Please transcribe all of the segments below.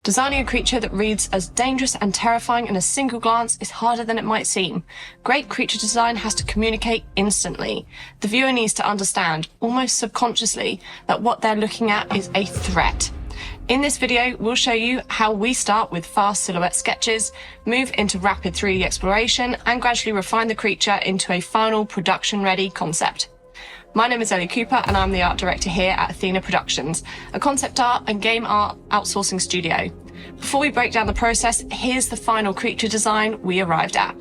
Designing a creature that reads as dangerous and terrifying in a single glance is harder than it might seem. Great creature design has to communicate instantly. The viewer needs to understand, almost subconsciously, that what they're looking at is a threat. In this video, we'll show you how we start with fast silhouette sketches, move into rapid 3D exploration, and gradually refine the creature into a final production-ready concept. My name is Ellie Cooper, and I'm the art director here at Athena Productions, a concept art and game art outsourcing studio. Before we break down the process, here's the final creature design we arrived at.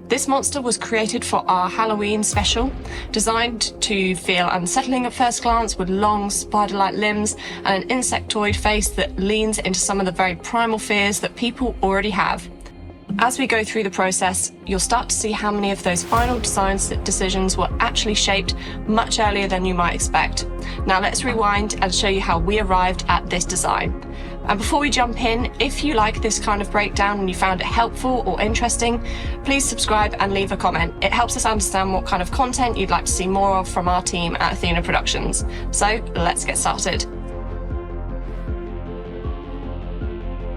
This monster was created for our Halloween special, designed to feel unsettling at first glance with long spider-like limbs and an insectoid face that leans into some of the very primal fears that people already have. As we go through the process, you'll start to see how many of those final design decisions were actually shaped much earlier than you might expect. Now let's rewind and show you how we arrived at this design. And before we jump in, if you like this kind of breakdown and you found it helpful or interesting, please subscribe and leave a comment. It helps us understand what kind of content you'd like to see more of from our team at Athena Productions. So let's get started.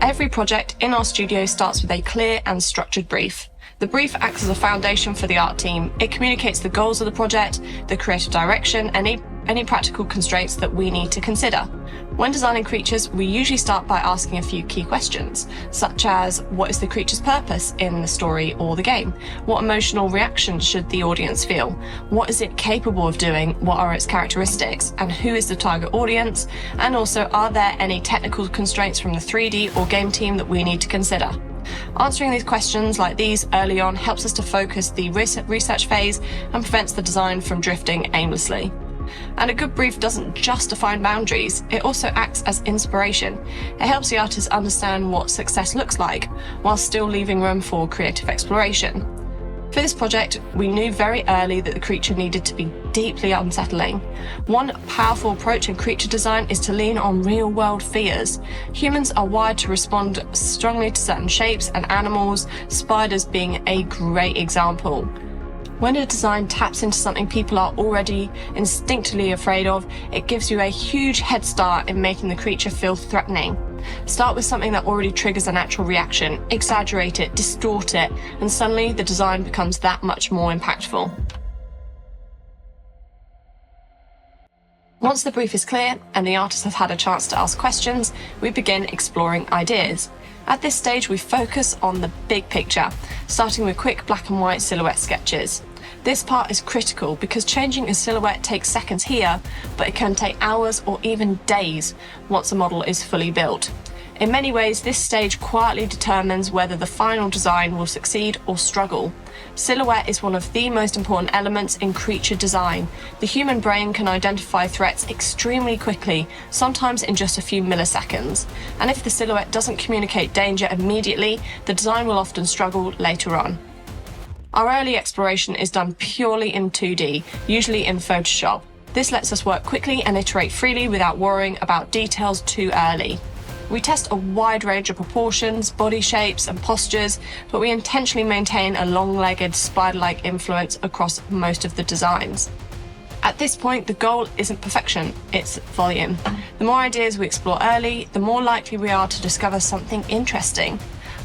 Every project in our studio starts with a clear and structured brief. The brief acts as a foundation for the art team. It communicates the goals of the project, the creative direction, and any practical constraints that we need to consider. When designing creatures, we usually start by asking a few key questions, such as what is the creature's purpose in the story or the game? What emotional reaction should the audience feel? What is it capable of doing? What are its characteristics? And who is the target audience? And also, are there any technical constraints from the 3D or game team that we need to consider? Answering these questions like these early on helps us to focus the research phase and prevents the design from drifting aimlessly. And a good brief doesn't just define boundaries, it also acts as inspiration. It helps the artist understand what success looks like, while still leaving room for creative exploration. For this project, we knew very early that the creature needed to be deeply unsettling. One powerful approach in creature design is to lean on real-world fears. Humans are wired to respond strongly to certain shapes and animals, spiders being a great example. When a design taps into something people are already instinctively afraid of, it gives you a huge head start in making the creature feel threatening. Start with something that already triggers a natural reaction, exaggerate it, distort it, and suddenly the design becomes that much more impactful. Once the brief is clear and the artists have had a chance to ask questions, we begin exploring ideas. At this stage, we focus on the big picture, starting with quick black and white silhouette sketches. This part is critical because changing a silhouette takes seconds here, but it can take hours or even days once a model is fully built. In many ways, this stage quietly determines whether the final design will succeed or struggle. Silhouette is one of the most important elements in creature design. The human brain can identify threats extremely quickly, sometimes in just a few milliseconds. And if the silhouette doesn't communicate danger immediately, the design will often struggle later on. Our early exploration is done purely in 2D, usually in Photoshop. This lets us work quickly and iterate freely without worrying about details too early. We test a wide range of proportions, body shapes, and postures, but we intentionally maintain a long-legged, spider-like influence across most of the designs. At this point, the goal isn't perfection, it's volume. The more ideas we explore early, the more likely we are to discover something interesting.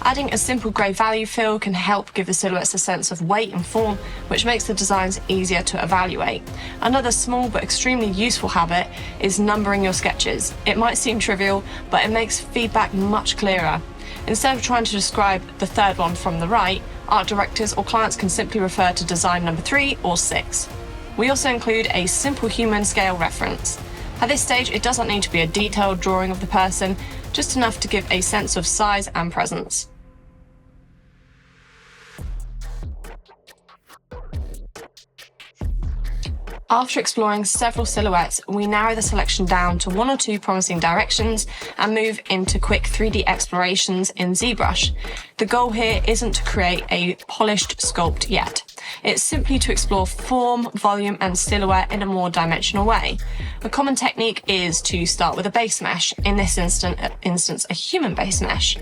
Adding a simple grey value fill can help give the silhouettes a sense of weight and form, which makes the designs easier to evaluate. Another small but extremely useful habit is numbering your sketches. It might seem trivial, but it makes feedback much clearer. Instead of trying to describe the third one from the right, art directors or clients can simply refer to design number 3 or 6. We also include a simple human scale reference. At this stage, it doesn't need to be a detailed drawing of the person, just enough to give a sense of size and presence. After exploring several silhouettes, we narrow the selection down to 1 or 2 promising directions and move into quick 3D explorations in ZBrush. The goal here isn't to create a polished sculpt yet. It's simply to explore form, volume, and silhouette in a more dimensional way. A common technique is to start with a base mesh, in this instance a human base mesh.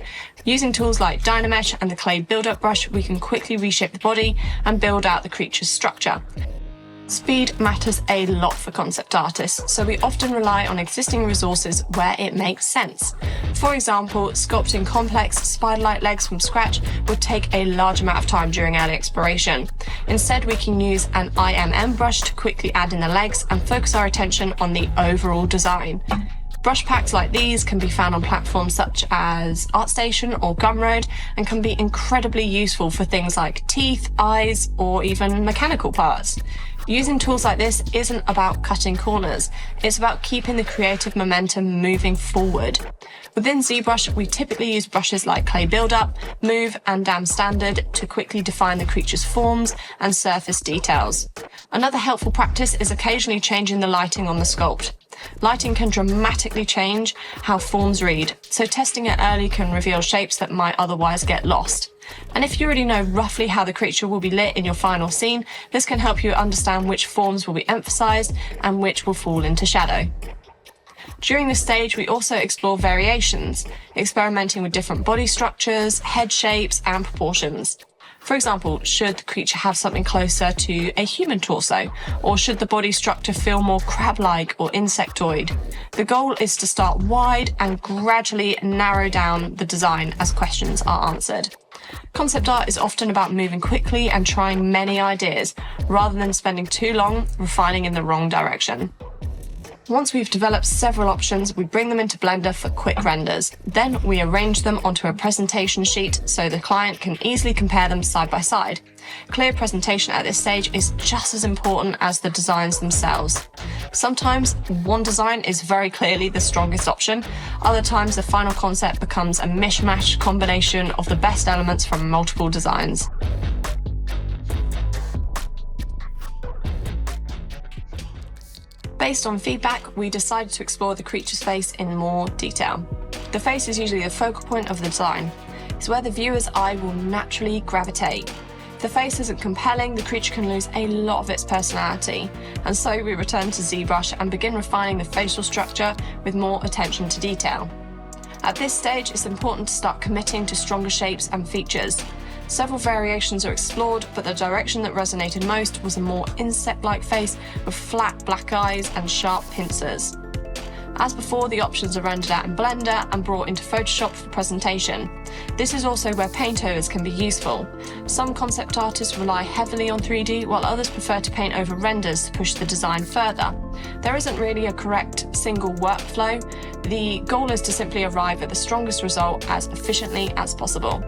Using tools like Dynamesh and the clay build-up brush, we can quickly reshape the body and build out the creature's structure. Speed matters a lot for concept artists, so we often rely on existing resources where it makes sense. For example, sculpting complex spider-like legs from scratch would take a large amount of time during early exploration. Instead, we can use an IMM brush to quickly add in the legs and focus our attention on the overall design. Brush packs like these can be found on platforms such as ArtStation or Gumroad and can be incredibly useful for things like teeth, eyes, or even mechanical parts. Using tools like this isn't about cutting corners, it's about keeping the creative momentum moving forward. Within ZBrush, we typically use brushes like Clay Buildup, Move, and Dam Standard to quickly define the creature's forms and surface details. Another helpful practice is occasionally changing the lighting on the sculpt. Lighting can dramatically change how forms read, so testing it early can reveal shapes that might otherwise get lost. And if you already know roughly how the creature will be lit in your final scene, this can help you understand which forms will be emphasized and which will fall into shadow. During this stage, we also explore variations, experimenting with different body structures, head shapes, and proportions. For example, should the creature have something closer to a human torso, or should the body structure feel more crab-like or insectoid? The goal is to start wide and gradually narrow down the design as questions are answered. Concept art is often about moving quickly and trying many ideas, rather than spending too long refining in the wrong direction. Once we've developed several options, we bring them into Blender for quick renders. Then we arrange them onto a presentation sheet so the client can easily compare them side by side. Clear presentation at this stage is just as important as the designs themselves. Sometimes one design is very clearly the strongest option. Other times the final concept becomes a mishmash combination of the best elements from multiple designs. Based on feedback, we decided to explore the creature's face in more detail. The face is usually the focal point of the design. It's where the viewer's eye will naturally gravitate. If the face isn't compelling, the creature can lose a lot of its personality, and so we return to ZBrush and begin refining the facial structure with more attention to detail. At this stage, it's important to start committing to stronger shapes and features. Several variations are explored, but the direction that resonated most was a more insect-like face with flat black eyes and sharp pincers. As before, the options are rendered out in Blender and brought into Photoshop for presentation. This is also where paint overs can be useful. Some concept artists rely heavily on 3D, while others prefer to paint over renders to push the design further. There isn't really a correct single workflow. The goal is to simply arrive at the strongest result as efficiently as possible.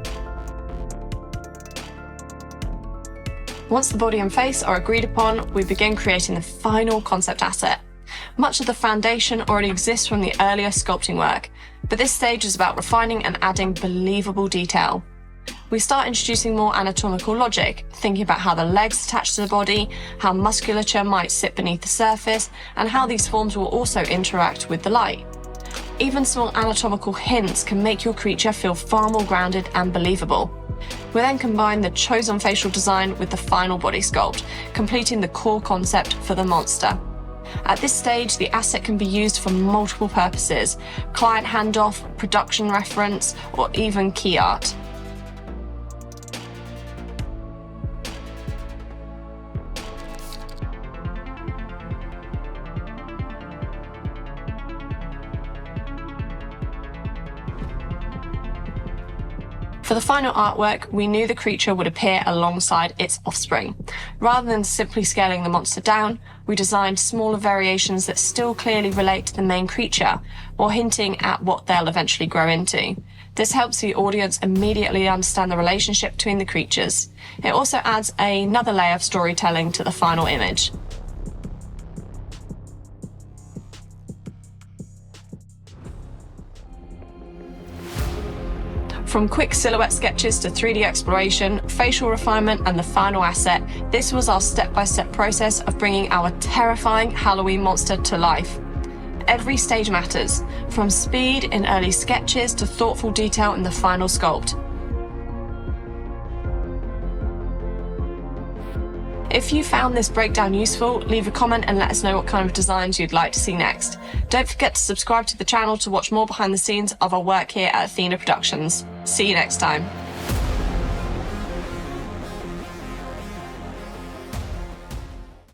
Once the body and face are agreed upon, we begin creating the final concept asset. Much of the foundation already exists from the earlier sculpting work, but this stage is about refining and adding believable detail. We start introducing more anatomical logic, thinking about how the legs attach to the body, how musculature might sit beneath the surface, and how these forms will also interact with the light. Even small anatomical hints can make your creature feel far more grounded and believable. We then combine the chosen facial design with the final body sculpt, completing the core concept for the monster. At this stage, the asset can be used for multiple purposes: client handoff, production reference, or even key art. For the final artwork, we knew the creature would appear alongside its offspring. Rather than simply scaling the monster down, we designed smaller variations that still clearly relate to the main creature, or hinting at what they'll eventually grow into. This helps the audience immediately understand the relationship between the creatures. It also adds another layer of storytelling to the final image. From quick silhouette sketches to 3D exploration, facial refinement, and the final asset, this was our step-by-step process of bringing our terrifying Halloween monster to life. Every stage matters, from speed in early sketches to thoughtful detail in the final sculpt. If you found this breakdown useful, leave a comment and let us know what kind of designs you'd like to see next. Don't forget to subscribe to the channel to watch more behind the scenes of our work here at Athena Productions. See you next time.